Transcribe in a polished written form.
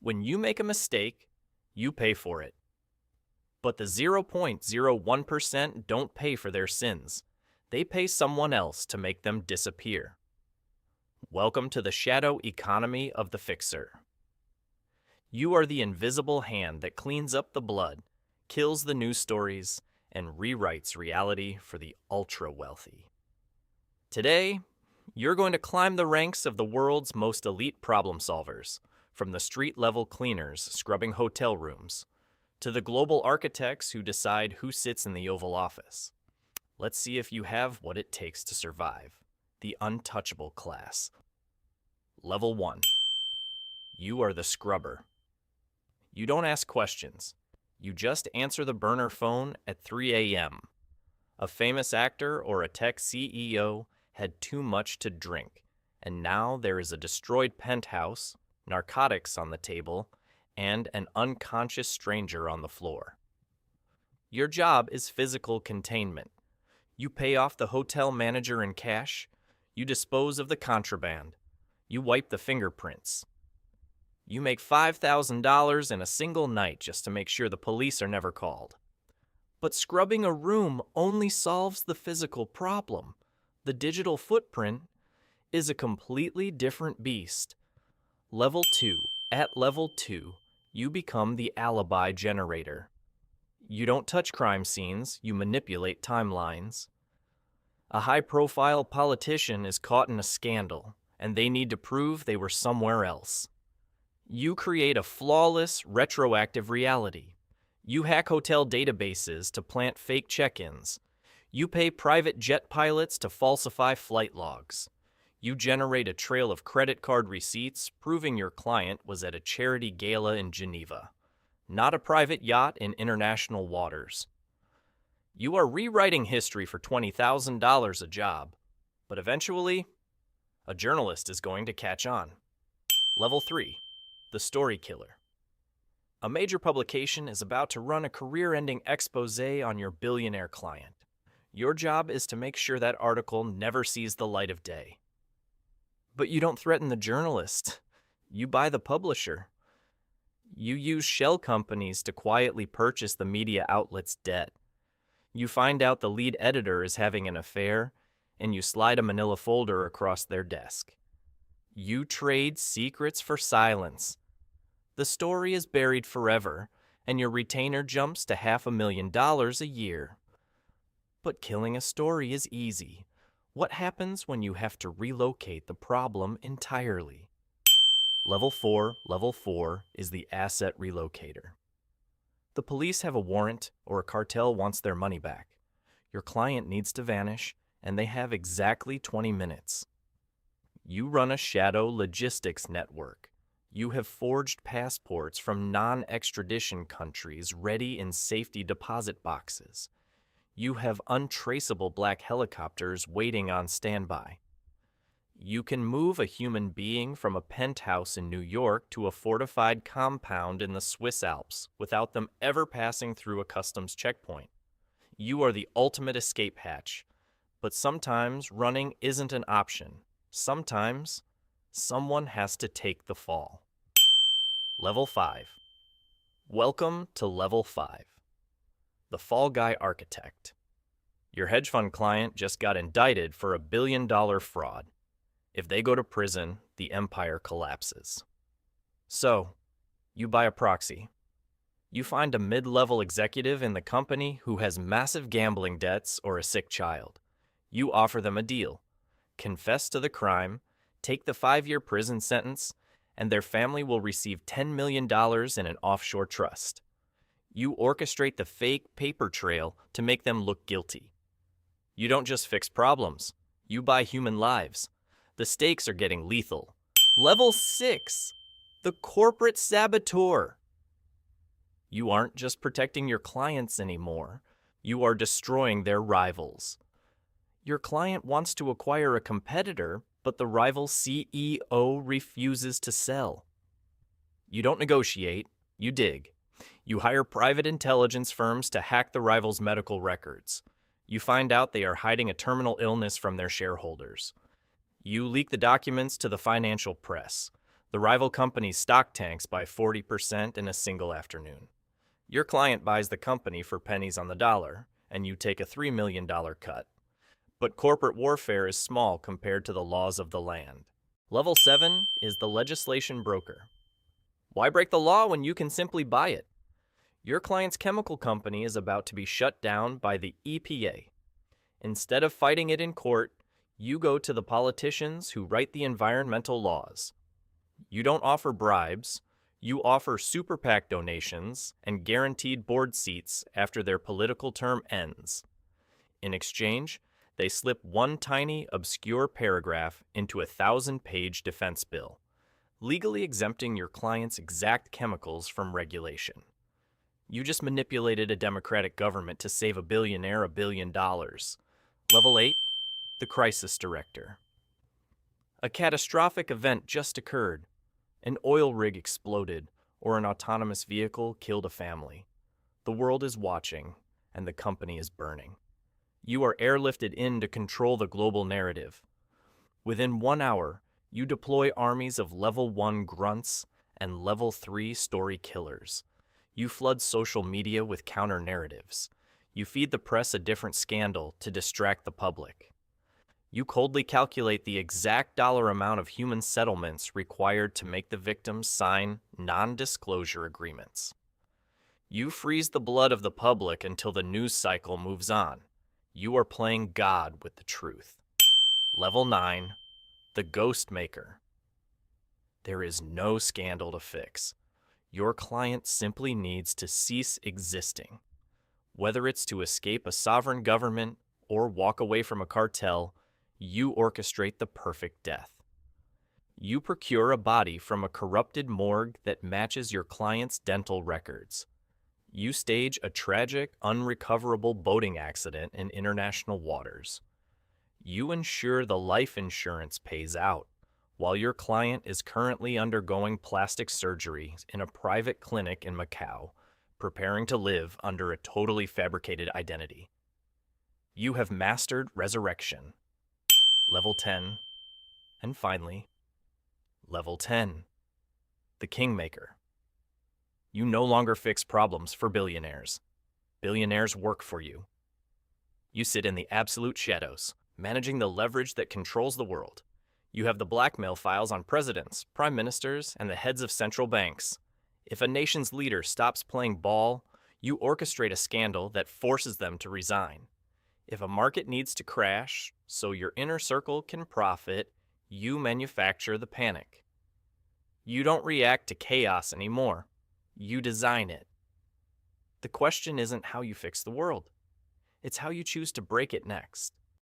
When you make a mistake, you pay for it. But the 0.01% don't pay for their sins. They pay someone else to make them disappear. Welcome to the shadow economy of the fixer. You are the invisible hand that cleans up the blood, kills the news stories, and rewrites reality for the ultra-wealthy. Today, you're going to climb the ranks of the world's most elite problem solvers, from the street-level cleaners scrubbing hotel rooms, to the global architects who decide who sits in the Oval Office. Let's see if you have what it takes to survive. The untouchable class. Level 1. You are the scrubber. You don't ask questions. You just answer the burner phone at 3 a.m. A famous actor or a tech CEO had too much to drink, and now there is a destroyed penthouse, narcotics on the table, and an unconscious stranger on the floor. Your job is physical containment. You pay off the hotel manager in cash. You dispose of the contraband. You wipe the fingerprints. You make $5,000 in a single night just to make sure the police are never called. But scrubbing a room only solves the physical problem. The digital footprint is a completely different beast. Level 2. At level 2, you become the alibi generator. You don't touch crime scenes, you manipulate timelines. A high-profile politician is caught in a scandal, and they need to prove they were somewhere else. You create a flawless, retroactive reality. You hack hotel databases to plant fake check-ins. You pay private jet pilots to falsify flight logs. You generate a trail of credit card receipts proving your client was at a charity gala in Geneva, not a private yacht in international waters. You are rewriting history for $20,000 a job, but eventually, a journalist is going to catch on. Level 3. The Story Killer. A major publication is about to run a career-ending expose on your billionaire client. Your job is to make sure that article never sees the light of day. But you don't threaten the journalist. You buy the publisher. You use shell companies to quietly purchase the media outlet's debt. You find out the lead editor is having an affair, and you slide a manila folder across their desk. You trade secrets for silence. The story is buried forever, and your retainer jumps to $500,000 a year. But killing a story is easy. What happens when you have to relocate the problem entirely? Level 4 is the Asset Relocator. The police have a warrant or a cartel wants their money back. Your client needs to vanish, and they have exactly 20 minutes. You run a shadow logistics network. You have forged passports from non-extradition countries ready in safety deposit boxes. You have untraceable black helicopters waiting on standby. You can move a human being from a penthouse in New York to a fortified compound in the Swiss Alps without them ever passing through a customs checkpoint. You are the ultimate escape hatch, but sometimes running isn't an option. Sometimes someone has to take the fall. Level 5. Welcome to Level 5. The Fall Guy Architect. Your hedge fund client just got indicted for $1 billion fraud. If they go to prison, the empire collapses. So, you buy a proxy. You find a mid-level executive in the company who has massive gambling debts or a sick child. You offer them a deal. Confess to the crime, take the 5-year prison sentence, and their family will receive $10 million in an offshore trust. You orchestrate the fake paper trail to make them look guilty. You don't just fix problems. You buy human lives. The stakes are getting lethal. Level 6. The Corporate Saboteur. You aren't just protecting your clients anymore. You are destroying their rivals. Your client wants to acquire a competitor, but the rival CEO refuses to sell. You don't negotiate, you dig. You hire private intelligence firms to hack the rival's medical records. You find out they are hiding a terminal illness from their shareholders. You leak the documents to the financial press. The rival company's stock tanks by 40% in a single afternoon. Your client buys the company for pennies on the dollar, and you take a $3 million cut. But corporate warfare is small compared to the laws of the land. Level 7 is the legislation broker. Why break the law when you can simply buy it? Your client's chemical company is about to be shut down by the EPA. Instead of fighting it in court, you go to the politicians who write the environmental laws. You don't offer bribes. You offer super PAC donations and guaranteed board seats after their political term ends. In exchange, they slip one tiny, obscure paragraph into a 1,000-page defense bill, legally exempting your client's exact chemicals from regulation. You just manipulated a democratic government to save a billionaire $1 billion. Level 8, the crisis director. A catastrophic event just occurred. An oil rig exploded, or an autonomous vehicle killed a family. The world is watching, and the company is burning. You are airlifted in to control the global narrative. Within 1 hour, you deploy armies of Level 1 grunts and Level 3 story killers. You flood social media with counter-narratives. You feed the press a different scandal to distract the public. You coldly calculate the exact dollar amount of human settlements required to make the victims sign non-disclosure agreements. You freeze the blood of the public until the news cycle moves on. You are playing God with the truth. Level 9, the Ghost Maker. There is no scandal to fix. Your client simply needs to cease existing. Whether it's to escape a sovereign government or walk away from a cartel, you orchestrate the perfect death. You procure a body from a corrupted morgue that matches your client's dental records. You stage a tragic, unrecoverable boating accident in international waters. You ensure the life insurance pays out, while your client is currently undergoing plastic surgery in a private clinic in Macau, preparing to live under a totally fabricated identity. You have mastered resurrection. Level 10, and finally, Level 10, the Kingmaker. You no longer fix problems for billionaires. Billionaires work for you. You sit in the absolute shadows, managing the leverage that controls the world. You have the blackmail files on presidents, prime ministers, and the heads of central banks. If a nation's leader stops playing ball, you orchestrate a scandal that forces them to resign. If a market needs to crash so your inner circle can profit, you manufacture the panic. You don't react to chaos anymore. You design it. The question isn't how you fix the world. It's how you choose to break it next.